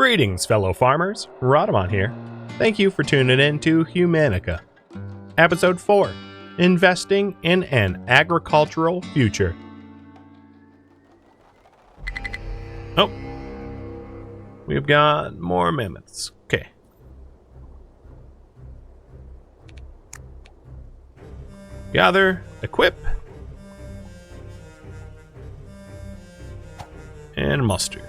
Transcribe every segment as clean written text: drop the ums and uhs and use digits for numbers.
Greetings, fellow farmers. Rhadamant here. Thank you for tuning in to Humanica. Episode 4, Investing in an Agricultural Future. Oh. We've got more mammoths. Okay. Gather, equip, and muster.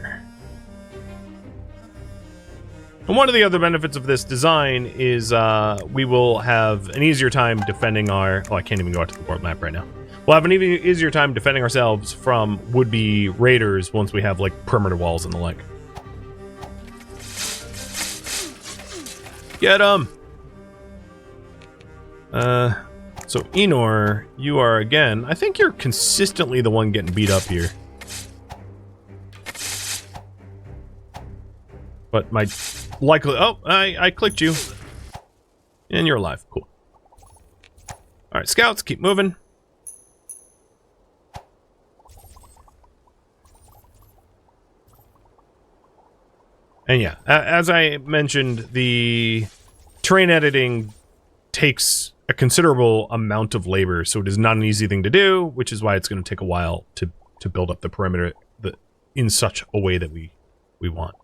And one of the other benefits of this design is we will have an easier time defending our... Oh, I can't even go out to the world map right now. We'll have an even easier time defending ourselves from would-be raiders once we have, like, perimeter walls and the like. Get 'em! So, Enor, you are, again... I think you're consistently the one getting beat up here. But my likely... Oh, I clicked you. And you're alive. Cool. Alright, scouts, keep moving. And yeah, as I mentioned, the terrain editing takes a considerable amount of labor, so it is not an easy thing to do, which is why it's going to take a while to build up the perimeter in such a way that we want.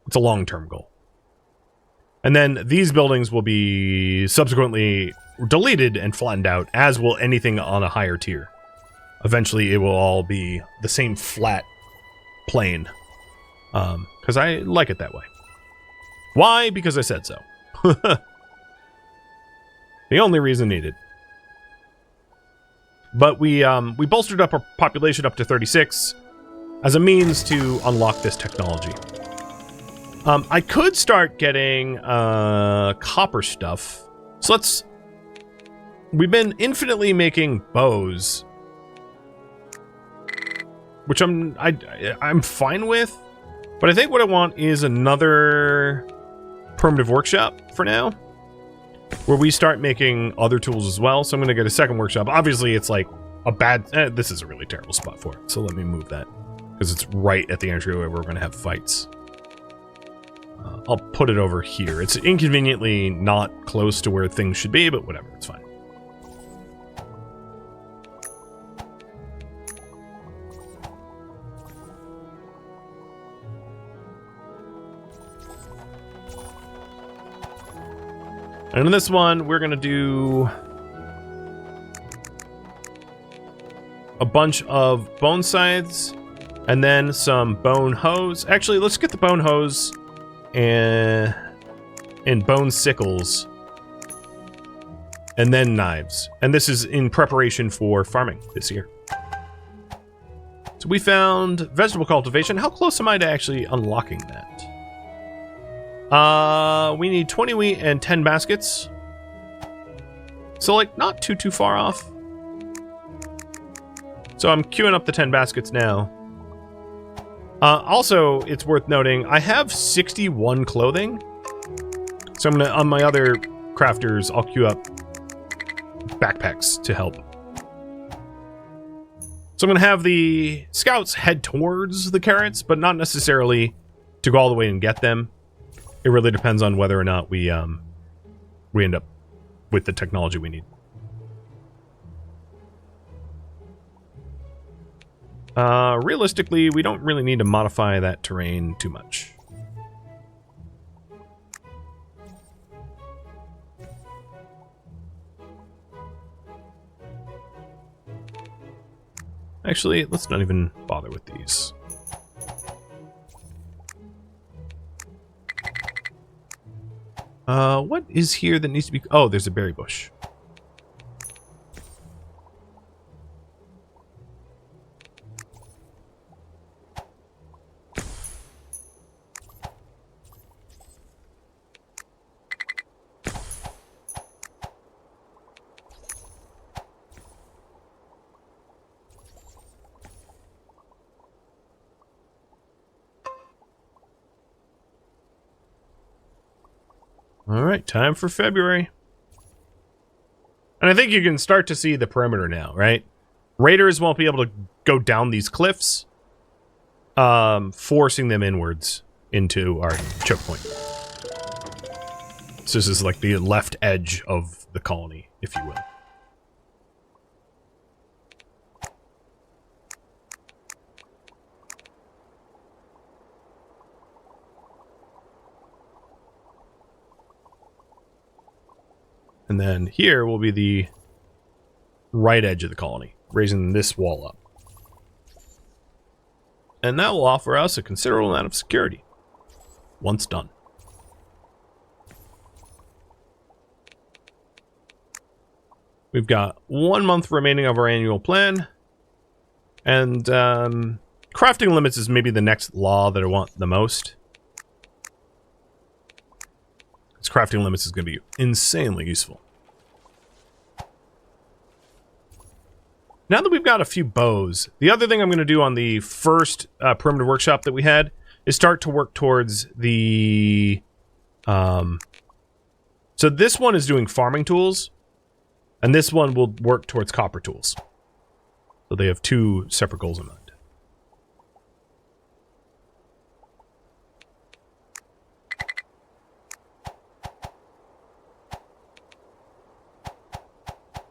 It's a long-term goal. And then these buildings will be subsequently deleted and flattened out, as will anything on a higher tier. Eventually, it will all be the same flat plane. Because I like it that way. Why? Because I said so. The only reason needed. But we bolstered up our population up to 36 as a means to unlock this technology. I could start getting copper stuff. So we've been infinitely making bows, which I'm fine with. But I think what I want is another primitive workshop for now, where we start making other tools as well. So I'm going to get a second workshop. Obviously, it's like a bad... this is a really terrible spot for it. So let me move that, because it's right at the entryway where we're going to have fights. I'll put it over here. It's inconveniently not close to where things should be, but whatever, it's fine. And in this one, we're going to do a bunch of bone scythes and then some bone hoes. Actually, let's get the bone hoes and bone sickles and then knives. And this is in preparation for farming this year. So we found vegetable cultivation. How close am I to actually unlocking that? We need 20 wheat and 10 baskets. So, like, not too far off. So I'm queuing up the 10 baskets now. Also, it's worth noting, I have 61 clothing. So I'm gonna, on my other crafters, I'll queue up backpacks to help. So I'm gonna have the scouts head towards the carrots, but not necessarily to go all the way and get them. It really depends on whether or not we end up with the technology we need. Realistically, we don't really need to modify that terrain too much. Actually, let's not even bother with these. What is here that needs to be... Oh, there's a berry bush. Alright, time for February. And I think you can start to see the perimeter now, right? Raiders won't be able to go down these cliffs, forcing them inwards into our choke point. So this is like the left edge of the colony, if you will. And then here will be the right edge of the colony, raising this wall up. And that will offer us a considerable amount of security once done. We've got 1 month remaining of our annual plan. And crafting limits is maybe the next law that I want the most. Because crafting limits is going to be insanely useful. Now that we've got a few bows, the other thing I'm going to do on the first primitive workshop that we had is start to work towards the... So this one is doing farming tools, and this one will work towards copper tools. So they have two separate goals in mind.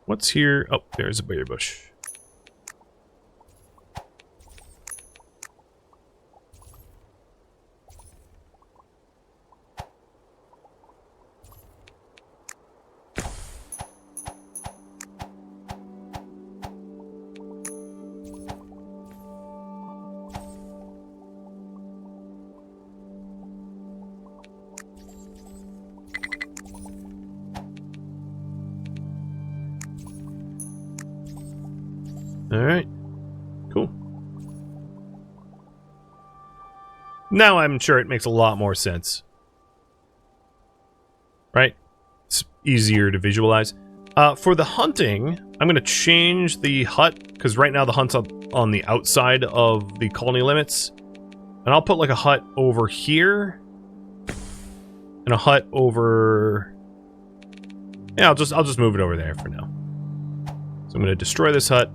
What's here? Oh, there's a berry bush. Alright. Cool. Now I'm sure it makes a lot more sense. Right? It's easier to visualize. For the hunting, I'm going to change the hut, because right now the hut's up on the outside of the colony limits. And I'll put like a hut over here. And a hut over... Yeah, I'll just move it over there for now. So I'm going to destroy this hut.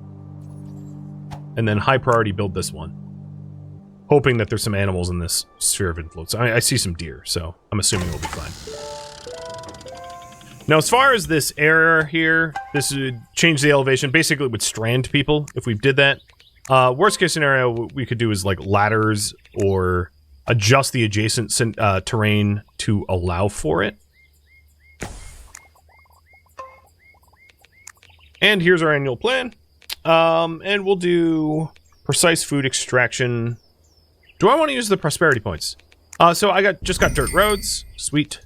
And then high priority build this one. Hoping that there's some animals in this sphere of influence. I see some deer, so I'm assuming we'll be fine. Now, as far as this area here, this would change the elevation. Basically, it would strand people if we did that. Worst case scenario, what we could do is like ladders or adjust the adjacent terrain to allow for it. And here's our annual plan. And we'll do precise food extraction. Do I want to use the prosperity points? So I just got dirt roads. Sweet.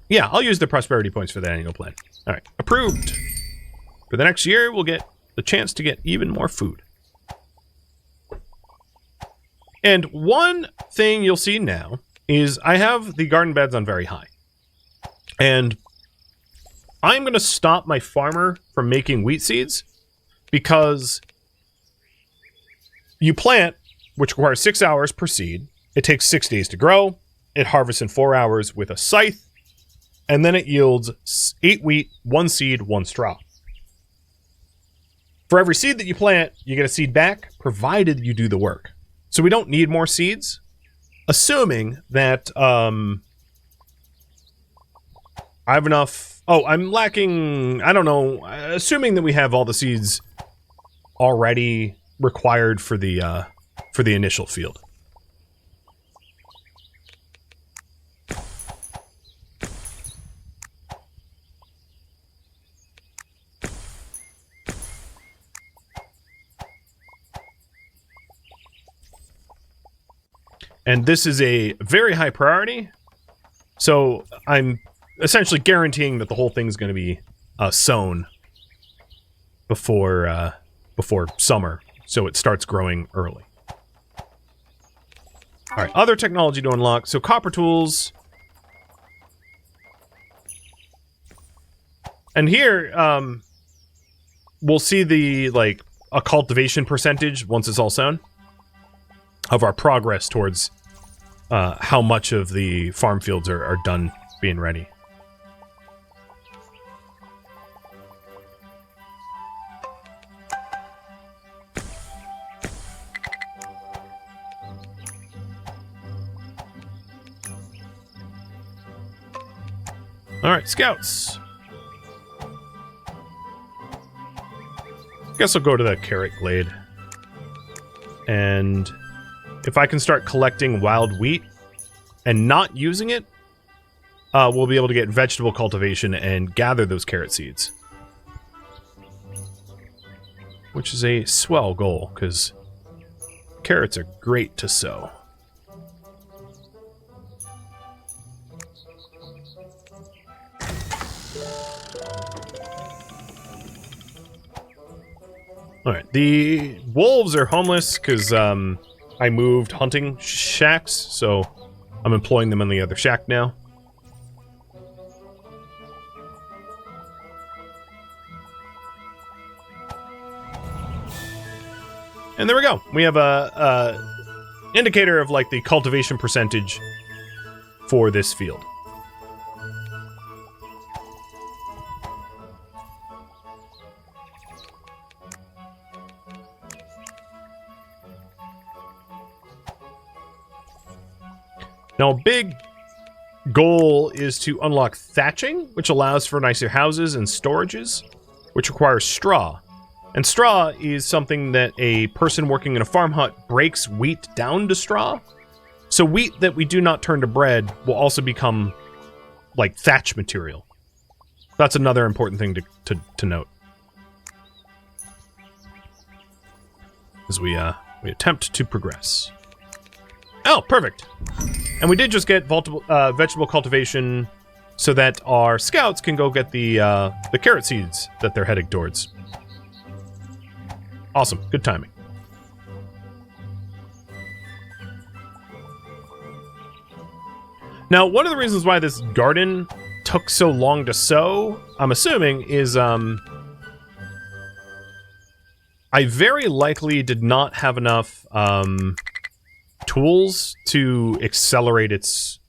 Yeah, I'll use the prosperity points for that annual plan. All right, approved. For the next year, we'll get the chance to get even more food. And one thing you'll see now is I have the garden beds on very high. And I'm going to stop my farmer from making wheat seeds. Because you plant, which requires 6 hours per seed. It takes 6 days to grow. It harvests in 4 hours with a scythe. And then it yields 8 wheat, 1 seed, 1 straw. For every seed that you plant, you get a seed back, provided you do the work. So we don't need more seeds. Assuming that I have enough... Oh, I'm lacking... I don't know. Assuming that we have all the seeds... already required for the initial field. And this is a very high priority, so I'm essentially guaranteeing that the whole thing's going to be sown before summer, so it starts growing early. Alright, other technology to unlock. So copper tools. And here, we'll see the, like, a cultivation percentage once it's all sown of our progress towards how much of the farm fields are done being ready. Alright, scouts. Guess I'll go to the carrot glade. And if I can start collecting wild wheat and not using it, we'll be able to get vegetable cultivation and gather those carrot seeds. Which is a swell goal, because carrots are great to sow. Alright, the wolves are homeless because I moved hunting shacks, so I'm employing them in the other shack now. And there we go. We have a indicator of like the cultivation percentage for this field. Now, a big goal is to unlock thatching, which allows for nicer houses and storages, which requires straw. And straw is something that a person working in a farm hut breaks wheat down to straw. So wheat that we do not turn to bread will also become, like, thatch material. That's another important thing to note. As we attempt to progress. Oh, perfect! And we did just get vegetable cultivation so that our scouts can go get the carrot seeds that they're heading towards. Awesome. Good timing. Now, one of the reasons why this garden took so long to sow, I'm assuming, is I very likely did not have enough tools to accelerate its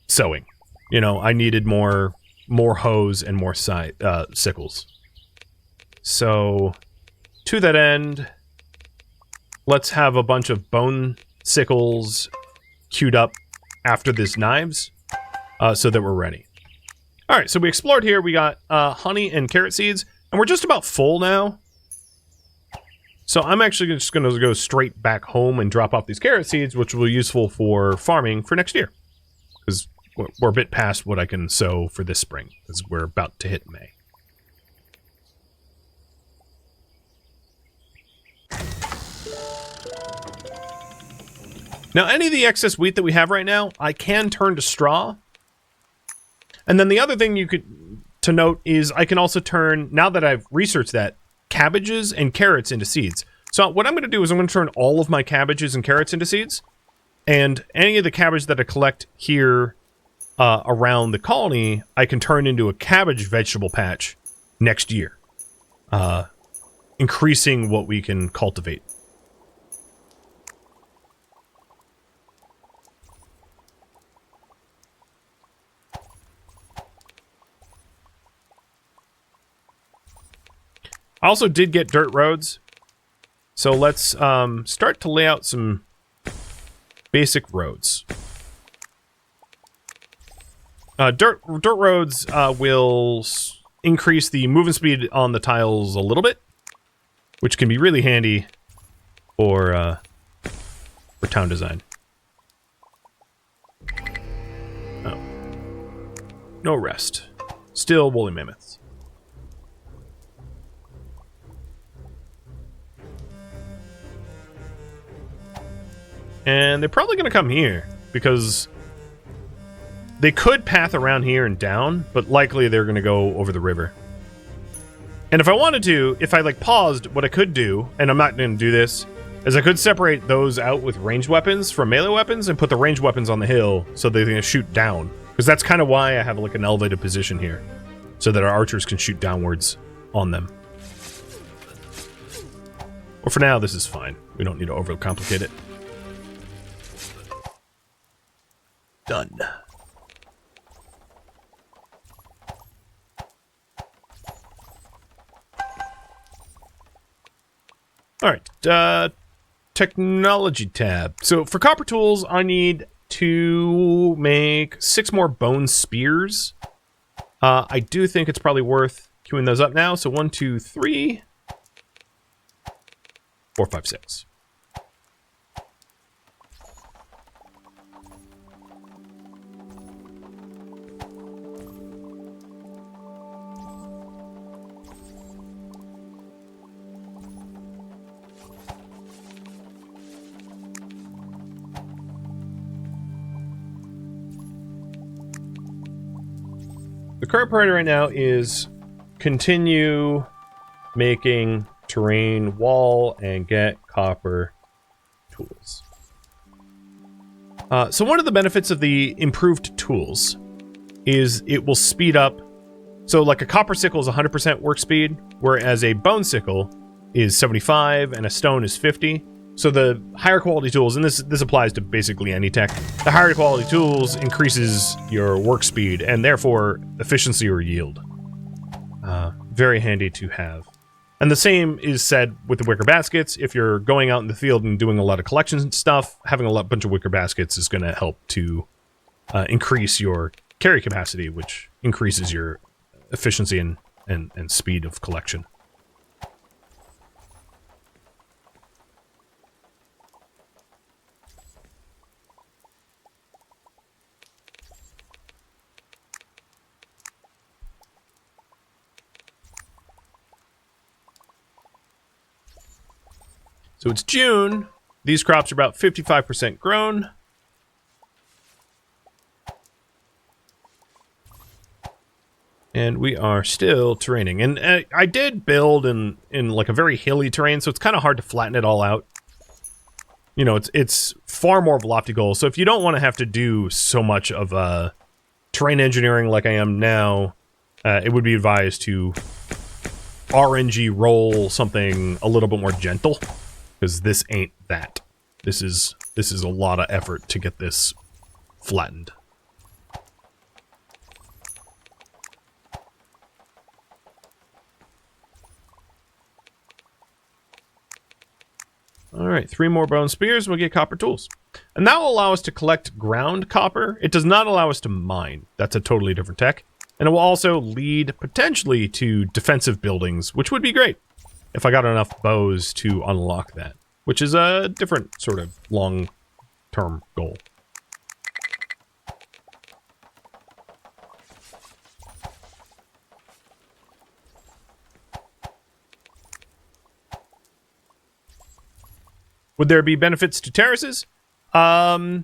sowing. You know, I needed more hoes and more sickles. So, to that end, let's have a bunch of bone sickles queued up after this knives, so that we're ready. Alright, so we explored here. We got honey and carrot seeds, and we're just about full now. So I'm actually just going to go straight back home and drop off these carrot seeds, which will be useful for farming for next year. Because we're a bit past what I can sow for this spring, because we're about to hit May. Now, any of the excess wheat that we have right now, I can turn to straw. And then the other thing to note is I can also turn, now that I've researched that, cabbages and carrots into seeds. So what I'm going to do is I'm going to turn all of my cabbages and carrots into seeds. And any of the cabbage that I collect here around the colony, I can turn into a cabbage vegetable patch next year. Increasing what we can cultivate. I also did get dirt roads, so let's start to lay out some basic roads. Dirt roads will increase the movement speed on the tiles a little bit, which can be really handy for town design. Oh. No rest. Still woolly mammoths. And they're probably going to come here, because they could path around here and down, but likely they're going to go over the river. And if I wanted to, if I like paused, what I could do, and I'm not going to do this, is I could separate those out with ranged weapons from melee weapons and put the ranged weapons on the hill so they're going to shoot down. Because that's kind of why I have like an elevated position here, so that our archers can shoot downwards on them. Well, for now, this is fine. We don't need to overcomplicate it. Done. Alright, technology tab. So for copper tools, I need to make 6 more bone spears. I do think it's probably worth queuing those up now. So 1, 2, 3, 4, 5, 6. The current priority right now is continue making terrain wall and get copper tools. So one of the benefits of the improved tools is it will speed up. So like a copper sickle is 100% work speed, whereas a bone sickle is 75 and a stone is 50. So the higher quality tools, and this applies to basically any tech, the higher quality tools increases your work speed and therefore efficiency or yield. Very handy to have. And the same is said with the wicker baskets. If you're going out in the field and doing a lot of collection stuff, having a bunch of wicker baskets is going to help to increase your carry capacity, which increases your efficiency and speed of collection. So it's June. These crops are about 55% grown. And we are still terraining. And I did build in like a very hilly terrain, so it's kind of hard to flatten it all out. You know, it's far more of a lofty goal. So if you don't want to have to do so much of terrain engineering like I am now, it would be advised to RNG roll something a little bit more gentle. Because this ain't that. This is a lot of effort to get this flattened. Alright, 3 more bone spears, we'll get copper tools. And that will allow us to collect ground copper. It does not allow us to mine. That's a totally different tech. And it will also lead, potentially, to defensive buildings, which would be great if I got enough bows to unlock that. Which is a different sort of long-term goal. Would there be benefits to terraces? I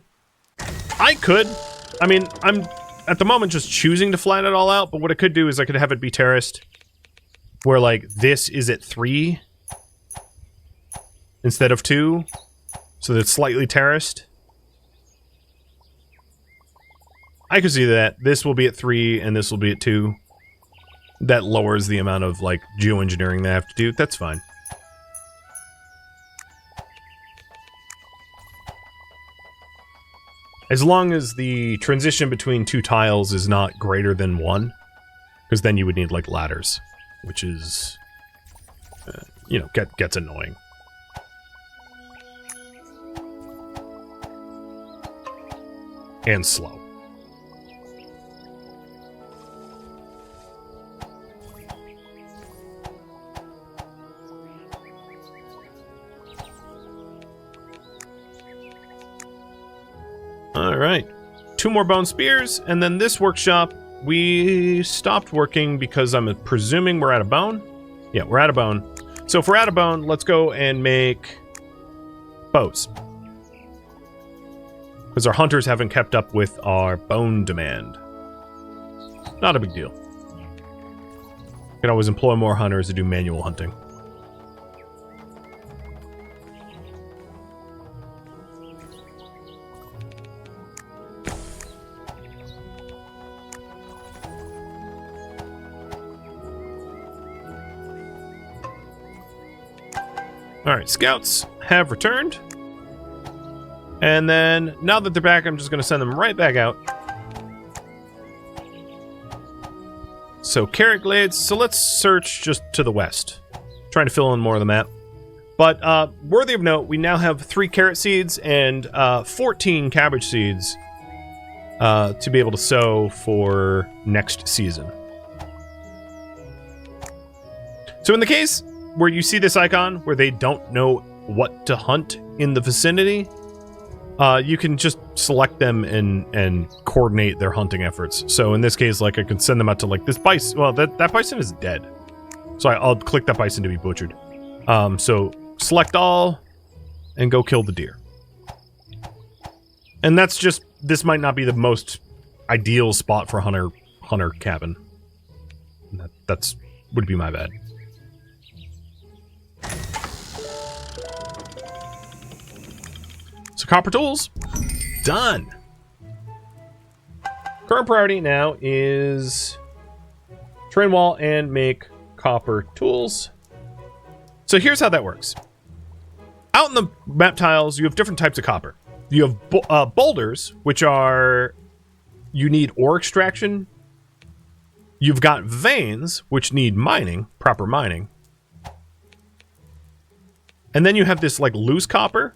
could. I mean, I'm at the moment just choosing to flatten it all out, but what I could do is I could have it be terraced where, like, this is at 3 instead of 2, so that it's slightly terraced. I could see that. This will be at 3, and this will be at 2. That lowers the amount of, like, geoengineering they have to do. That's fine. As long as the transition between 2 tiles is not greater than 1, because then you would need, like, ladders, which is, you know, gets annoying. And slow. Alright. 2 more bone spears, and then this workshop, we stopped working because I'm presuming we're out of bone. Yeah, we're out of bone. So if we're out of bone, let's go and make bows. Because our hunters haven't kept up with our bone demand. Not a big deal. You can always employ more hunters to do manual hunting. Alright, scouts have returned. And then, now that they're back, I'm just going to send them right back out. So, carrot glades. So let's search just to the west. Trying to fill in more of the map. But worthy of note, we now have 3 carrot seeds and 14 cabbage seeds to be able to sow for next season. So in the case where you see this icon where they don't know what to hunt in the vicinity, you can just select them and coordinate their hunting efforts. So in this case, like I can send them out to like this bison. Well, that bison is dead. So I'll click that bison to be butchered. So select all and go kill the deer. And that's just, this might not be the most ideal spot for hunter cabin. That's would be my bad. So copper tools, done. Current priority now is terrain wall and make copper tools. So here's how that works. Out in the map tiles, you have different types of copper. You have boulders, which are, you need ore extraction. You've got veins, which need mining, proper mining. And then you have this like loose copper,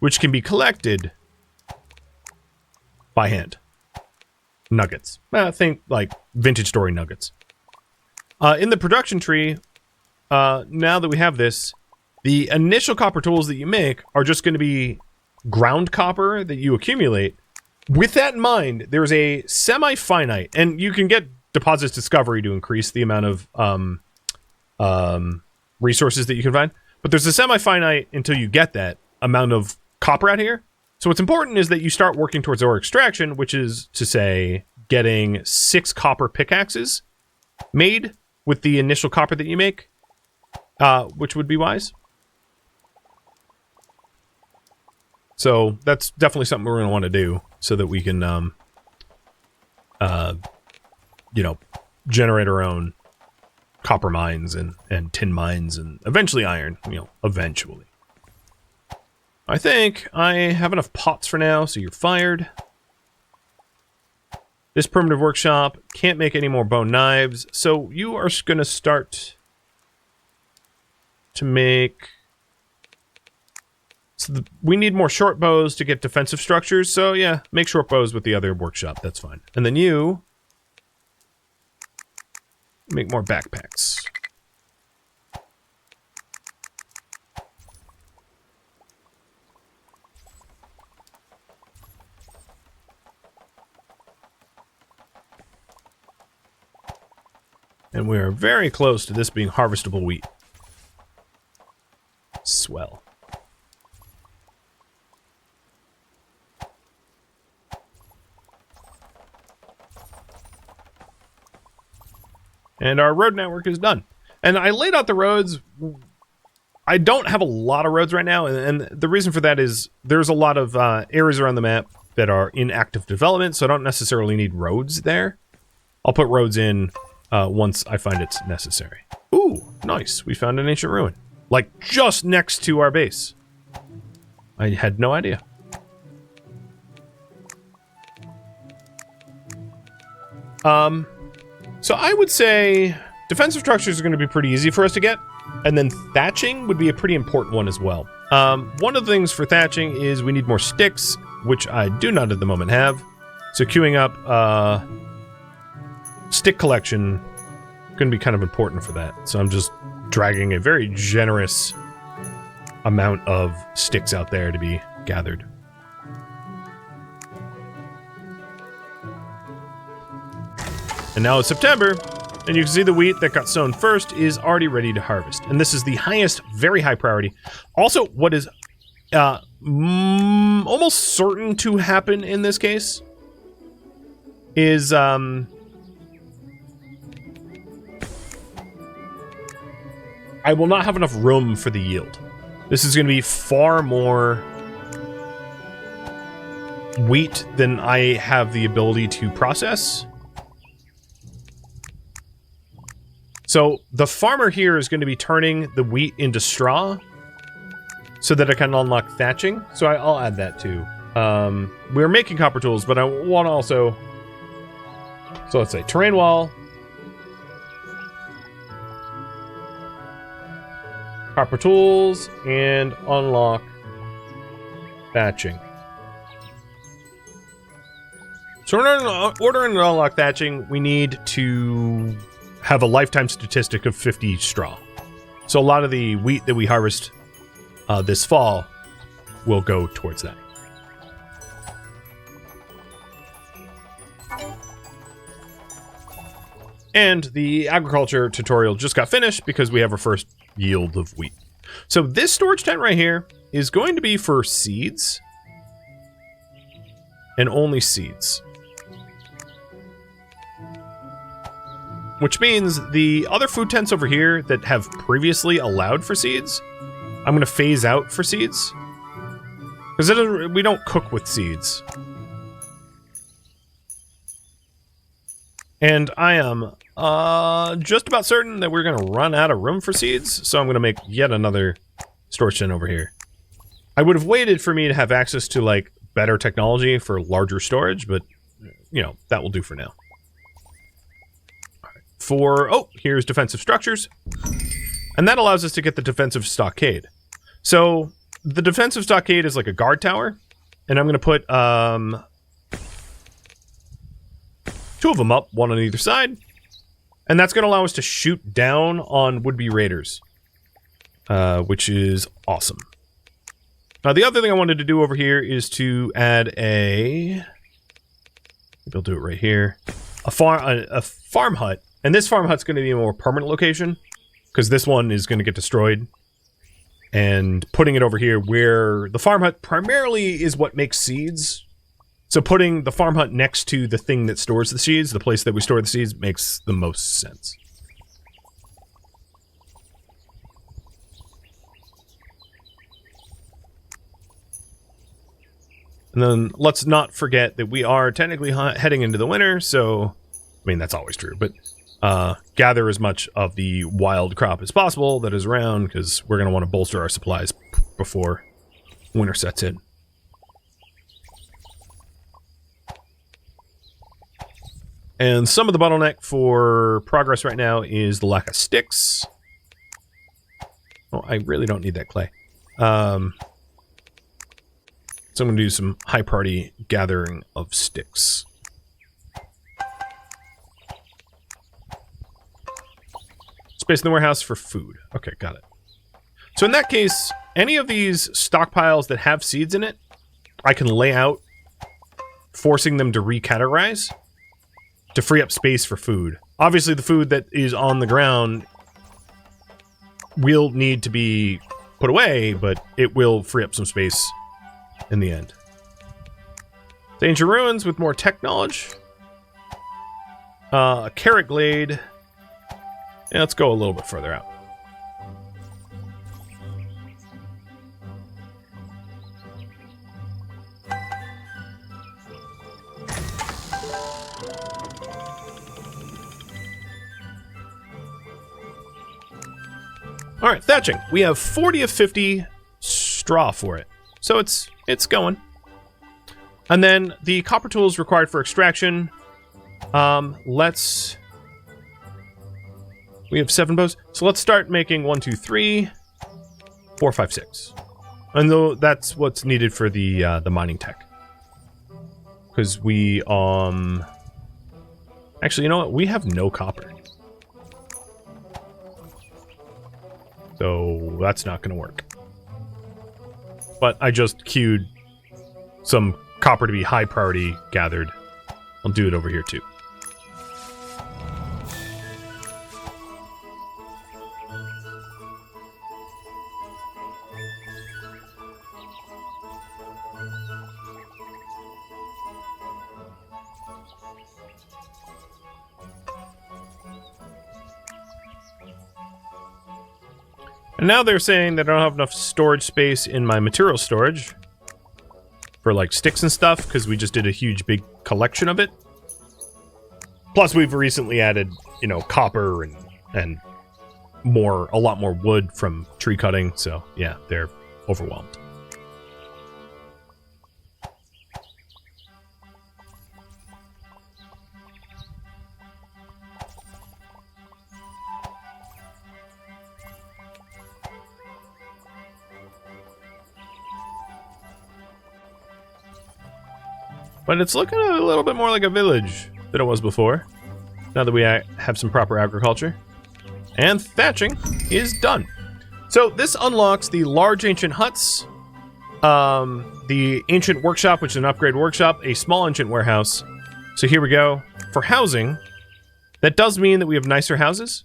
which can be collected by hand. Nuggets. Think like vintage story nuggets. In the production tree, now that we have this, the initial copper tools that you make are just going to be ground copper that you accumulate. With that in mind, there's a semi-finite, and you can get deposits discovery to increase the amount of resources that you can find. But there's a semi-finite until you get that amount of copper out here. So what's important is that you start working towards ore extraction, which is to say getting 6 copper pickaxes made with the initial copper that you make, which would be wise. So that's definitely something we're going to want to do so that we can, you know, generate our own copper mines and tin mines and eventually iron, you know, eventually. I think I have enough pots for now, so you're fired. This primitive workshop can't make any more bone knives, so you are going to start to make... So we need more short bows to get defensive structures, so yeah, make short bows with the other workshop, that's fine. And then you... make more backpacks. And we are very close to this being harvestable wheat. Swell. And our road network is done. And I laid out the roads. I don't have a lot of roads right now, and the reason for that is there's a lot of areas around the map that are in active development, so I don't necessarily need roads there. I'll put roads in once I find it's necessary. Ooh, nice. We found an ancient ruin. Like, just next to our base. I had no idea. So I would say defensive structures are going to be pretty easy for us to get. And then thatching would be a pretty important one as well. One of the things for thatching is we need more sticks, which I do not at the moment have. So queuing up stick collection going to be kind of important for that. So I'm just dragging a very generous amount of sticks out there to be gathered. And now it's September, and you can see the wheat that got sown first is already ready to harvest. And this is the highest, very high priority. Also, what is almost certain to happen in this case is I will not have enough room for the yield. This is going to be far more wheat than I have the ability to process. So the farmer here is going to be turning the wheat into straw so that I can unlock thatching. So I'll add that too. We're making copper tools, but I want to also... So let's say terrain wall. Copper tools and unlock thatching. So in order to unlock thatching, we need to have a lifetime statistic of 50 straw. So a lot of the wheat that we harvest this fall will go towards that. And the agriculture tutorial just got finished because we have our first yield of wheat. So this storage tent right here is going to be for seeds. And only seeds. Which means the other food tents over here that have previously allowed for seeds, I'm going to phase out for seeds. Because we don't cook with seeds. And I am just about certain that we're going to run out of room for seeds, so I'm going to make yet another storage tent over here. I would have waited for me to have access to, like, better technology for larger storage, but, you know, that will do for now. Oh, here's defensive structures. And that allows us to get the defensive stockade. So, the defensive stockade is like a guard tower, and I'm going to put, 2 of them up, one on either side. And that's going to allow us to shoot down on would-be raiders. Which is awesome. Now, the other thing I wanted to do over here is to add a... Maybe I'll do it right here. A farm hut. And this farm hut's going to be a more permanent location. Because this one is going to get destroyed. And putting it over here where the farm hut primarily is what makes seeds. So putting the farm hut next to the thing that stores the seeds, the place that we store the seeds, makes the most sense. And then let's not forget that we are technically heading into the winter, so... I mean, that's always true, but... gather as much of the wild crop as possible that is around, because we're going to want to bolster our supplies before winter sets in. And some of the bottleneck for progress right now is the lack of sticks. Oh, I really don't need that clay. So I'm going to do some high priority gathering of sticks. Space in the warehouse for food. Okay, got it. So in that case, any of these stockpiles that have seeds in it, I can lay out, forcing them to recategorize to free up space for food. Obviously, the food that is on the ground will need to be put away, but it will free up some space in the end. The ancient ruins with more tech knowledge. Carrot glade. Yeah, let's go a little bit further out. All right, thatching. We have 40 of 50 straw for it. So it's going. And then the copper tools required for extraction. We have 7 bows. So let's start making 1, 2, 3, 4, 5, 6. And though that's what's needed for the mining tech. Because we actually, you know what? We have no copper. So that's not going to work. But I just queued some copper to be high priority gathered. I'll do it over here too. And now they're saying that I don't have enough storage space in my material storage for like sticks and stuff, because we just did a huge big collection of it. Plus we've recently added, you know, copper and a lot more wood from tree cutting, so yeah, they're overwhelmed. But it's looking a little bit more like a village than it was before, now that we have some proper agriculture. And thatching is done. So this unlocks the large ancient huts, the ancient workshop, which is an upgrade workshop, a small ancient warehouse. So here we go. For housing, that does mean that we have nicer houses.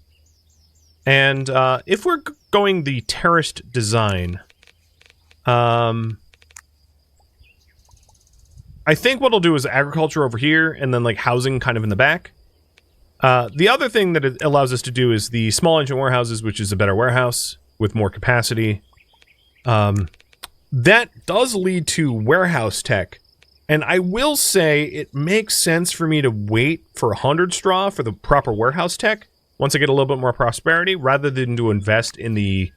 And if we're going the terraced design, I think what I'll do is agriculture over here and then like housing kind of in the back. The other thing that it allows us to do is the small ancient warehouses, which is a better warehouse with more capacity. That does lead to warehouse tech. And I will say it makes sense for me to wait for 100 straw for the proper warehouse tech once I get a little bit more prosperity, rather than to invest in the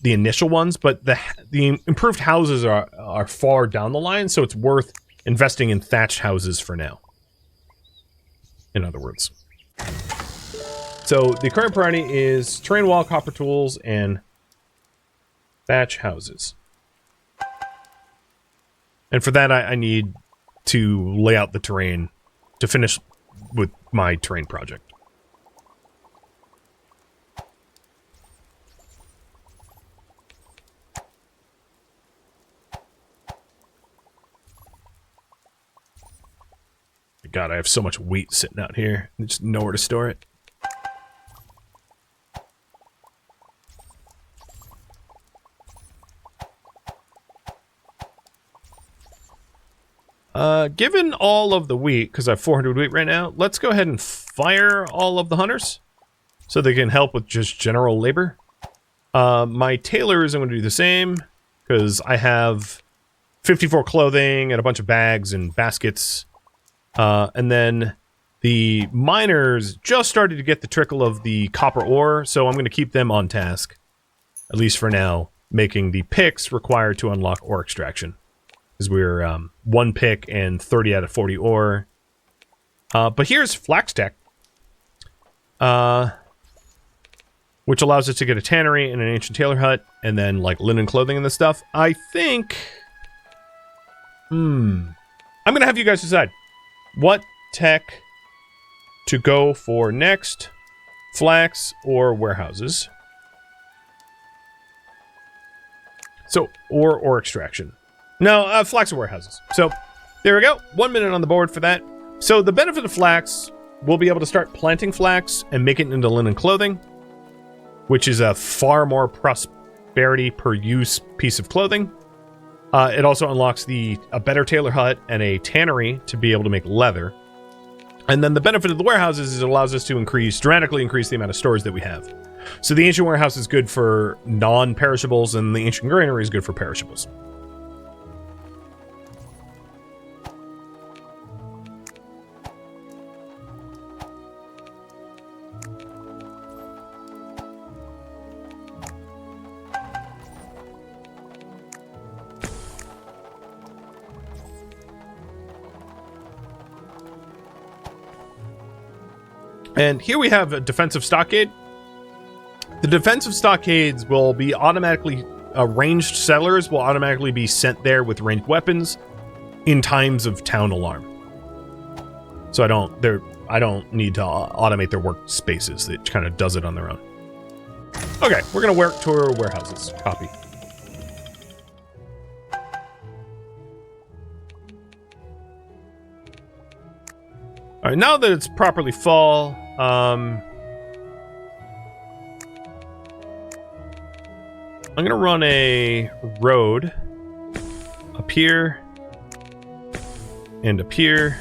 initial ones. But the improved houses are far down the line, so it's worth investing in thatched houses for now. In other words. So the current priority is terrain wall, copper tools, and thatch houses. And for that, I need to lay out the terrain to finish with my terrain project. God, I have so much wheat sitting out here. Just nowhere to store it. Given all of the wheat, because I have 400 wheat right now, let's go ahead and fire all of the hunters so they can help with just general labor. My tailors, I'm going to do the same because I have 54 clothing and a bunch of bags and baskets. And then the miners just started to get the trickle of the copper ore, so I'm going to keep them on task, at least for now, making the picks required to unlock ore extraction. Because we're 1 pick and 30 out of 40 ore. But here's flax tech, which allows us to get a tannery and an ancient tailor hut, and then like linen clothing and this stuff. I think, I'm going to have you guys decide what tech to go for next, flax or warehouses. So, or extraction. No, flax or warehouses. So, there we go. 1 minute on the board for that. So, the benefit of flax, we'll be able to start planting flax and make it into linen clothing, which is a far more prosperity per use piece of clothing. It also unlocks a better tailor hut and a tannery to be able to make leather. And then the benefit of the warehouses is it allows us to dramatically increase the amount of storage that we have. So the ancient warehouse is good for non-perishables, and the ancient granary is good for perishables. And here we have a defensive stockade. The defensive stockades will be automatically, ranged settlers will automatically be sent there with ranged weapons in times of town alarm. So I don't need to automate their workspaces. It kind of does it on their own. Okay, we're gonna work toward warehouses. Copy. All right, now that it's properly fall, I'm gonna run a road up here and up here,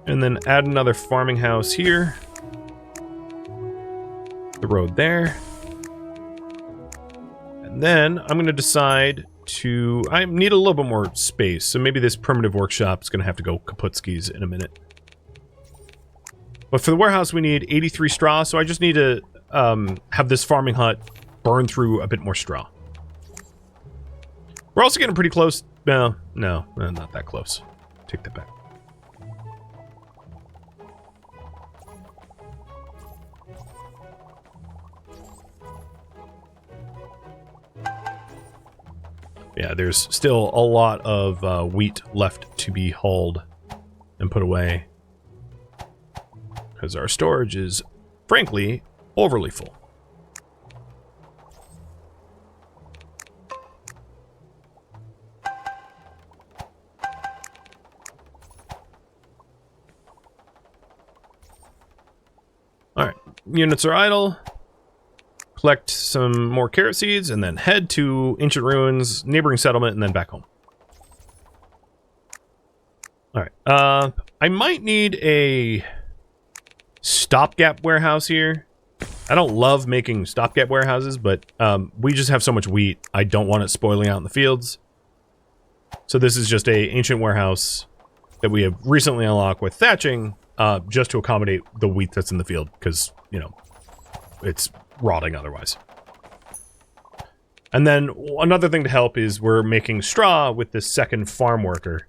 and then add another farming house here, the road there, and then I'm gonna decide I need a little bit more space, so maybe this primitive workshop is going to have to go kaputskis in a minute. But for the warehouse, we need 83 straw, so I just need to have this farming hut burn through a bit more straw. We're also getting pretty close. No, not that close. Take that back. Yeah, there's still a lot of wheat left to be hauled and put away. Because our storage is, frankly, overly full. Alright, units are idle. Collect some more carrot seeds, and then head to ancient ruins, neighboring settlement, and then back home. Alright, I might need a stopgap warehouse here. I don't love making stopgap warehouses, but we just have so much wheat, I don't want it spoiling out in the fields. So this is just a ancient warehouse that we have recently unlocked with thatching, just to accommodate the wheat that's in the field, because, you know, it's rotting otherwise. And then another thing to help is we're making straw with this second farm worker,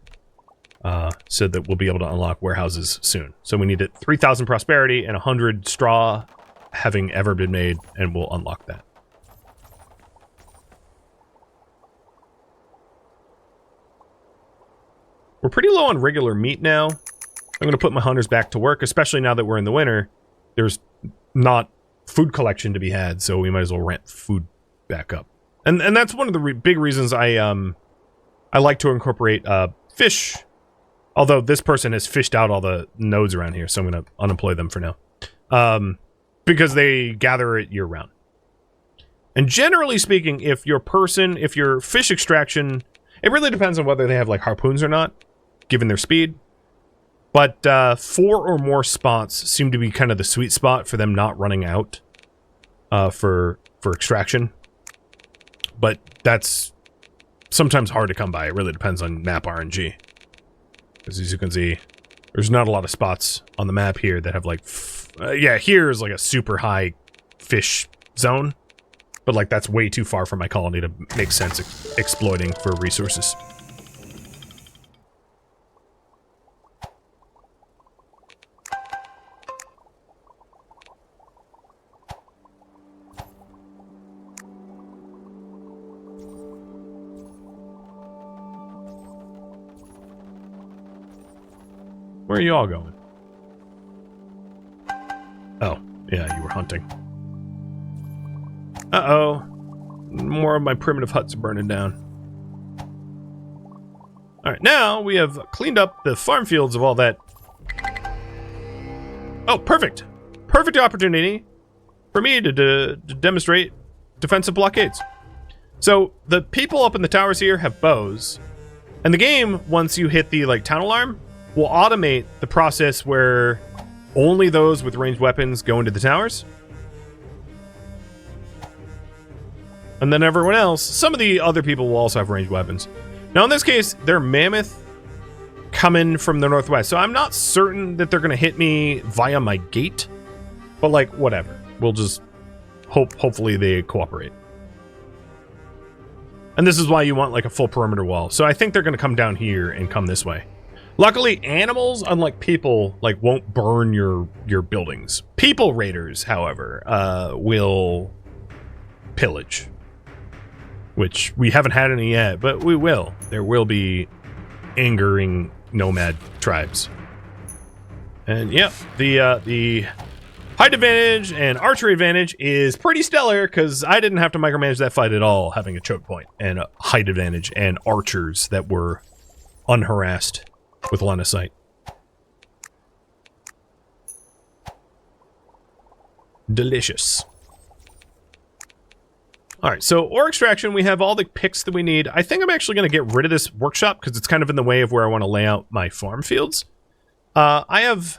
so that we'll be able to unlock warehouses soon. So we need 3,000 prosperity and 100 straw having ever been made, and we'll unlock that. We're pretty low on regular meat now. I'm going to put my hunters back to work, especially now that we're in the winter. There's not food collection to be had, so we might as well ramp food back up. And that's one of the big reasons I like to incorporate fish. Although this person has fished out all the nodes around here, so I'm going to unemploy them for now. Because they gather it year-round. And generally speaking, if your fish extraction, it really depends on whether they have, like, harpoons or not, given their speed. But 4 or more spots seem to be kind of the sweet spot for them not running out for extraction. But that's sometimes hard to come by. It really depends on map RNG. Because as you can see, there's not a lot of spots on the map here that have, like, yeah, here's like a super high fish zone. But, like, that's way too far from my colony to make sense exploiting for resources. Where are you all going? Oh, yeah, you were hunting. Uh-oh. More of my primitive huts are burning down. Alright, now we have cleaned up the farm fields of all that. Oh, perfect! Perfect opportunity for me to demonstrate defensive blockades. So, the people up in the towers here have bows. And the game, once you hit the, like, town alarm, will automate the process where only those with ranged weapons go into the towers. And then everyone else, some of the other people will also have ranged weapons. Now in this case, they're mammoth coming from the northwest. So I'm not certain that they're going to hit me via my gate. But like, whatever. We'll just hopefully they cooperate. And this is why you want like a full perimeter wall. So I think they're going to come down here and come this way. Luckily, animals, unlike people, like won't burn your buildings. People raiders, however, will pillage. Which we haven't had any yet, but we will. There will be angering nomad tribes. And yep, the height advantage and archery advantage is pretty stellar because I didn't have to micromanage that fight at all, having a choke point and a height advantage and archers that were unharassed with line of sight. Delicious. Alright, so ore extraction, we have all the picks that we need. I think I'm actually going to get rid of this workshop because it's kind of in the way of where I want to lay out my farm fields. I have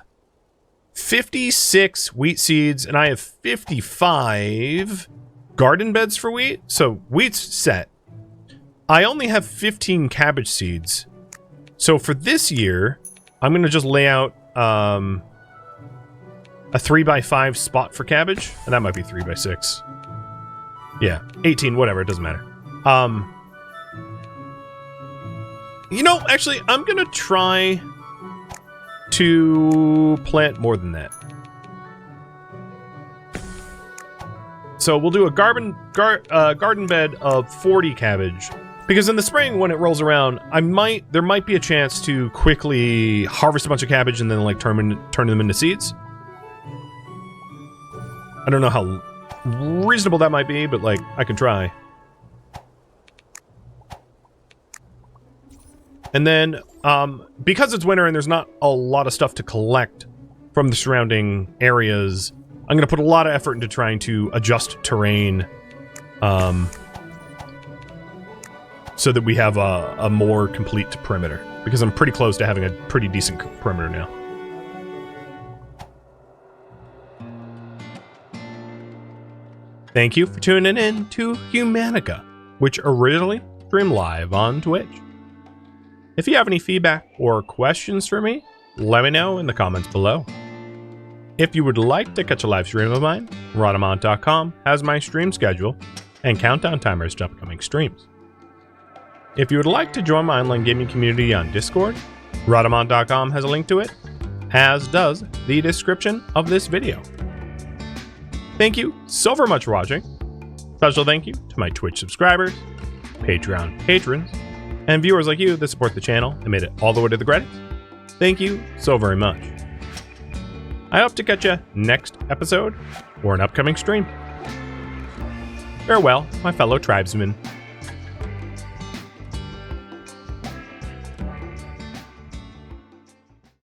56 wheat seeds and I have 55 garden beds for wheat. So wheat's set. I only have 15 cabbage seeds. So for this year, I'm going to just lay out a 3x5 spot for cabbage. And that might be 3x6. Yeah, 18, whatever, it doesn't matter. You know, actually, I'm going to try to plant more than that. So we'll do a garden bed of 40 cabbage Because in the spring, when it rolls around, there might be a chance to quickly harvest a bunch of cabbage and then like turn them into seeds. I don't know how reasonable that might be, but like I can try. And then, because it's winter and there's not a lot of stuff to collect from the surrounding areas, I'm going to put a lot of effort into trying to adjust terrain, so that we have a more complete perimeter. Because I'm pretty close to having a pretty decent perimeter now. Thank you for tuning in to Humanica, which originally streamed live on Twitch. If you have any feedback or questions for me, let me know in the comments below. If you would like to catch a live stream of mine, Rhadamant.com has my stream schedule and countdown timers to upcoming streams. If you would like to join my online gaming community on Discord, Rhadamant.com has a link to it, as does the description of this video. Thank you so very much for watching. Special thank you to my Twitch subscribers, Patreon patrons, and viewers like you that support the channel and made it all the way to the credits. Thank you so very much. I hope to catch you next episode or an upcoming stream. Farewell, my fellow tribesmen.